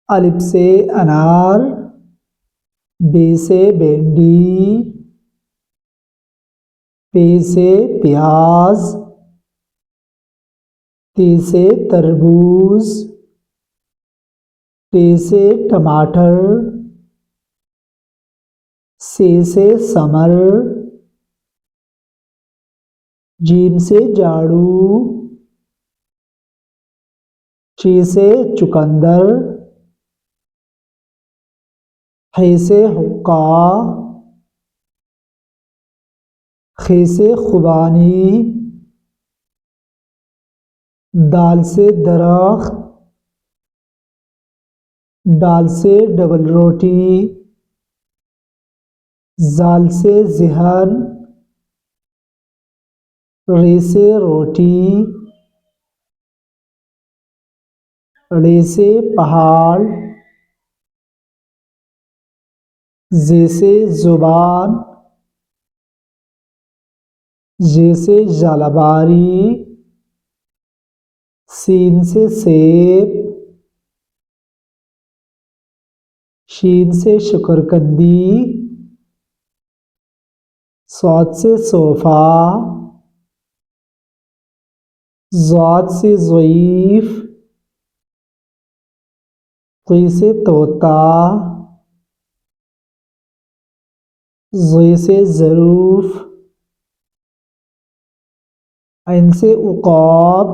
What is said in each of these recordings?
अलिफ से अनार, बे से भिंडी, पे से प्याज, ते से तरबूज, टे से टमाटर, से समर, जीम से झाड़ू, ची से चुकंदर, है से हुक्का, खे से खुबानी, दाल से दरख्त, दाल से डबल रोटी, जाल से जहन, रे से रोटी, रे से पहाड़, जे से जुबान, जे से जालाबारी, सीन से सेब, शीन से शकरकंदी, सौद से सोफा, ज़ाद से ज़ईफ़, क़ी से तोता, ज़ी से ज़रूफ़, ऐन से उक़ाब,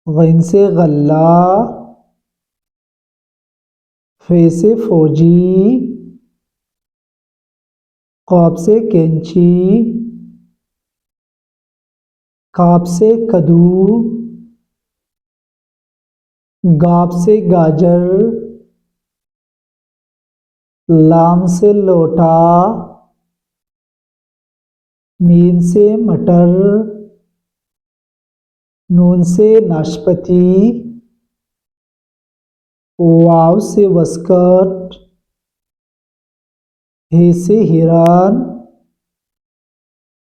ग़ैन से गल्ला, फ़े से फ़ौजी, क़ाब से कैंची, काब से कद्दू, गाब से गाजर, लाम से लोटा, मीम से मटर, नून से नाशपाती, वाव से वस्कट, हे से हिरन,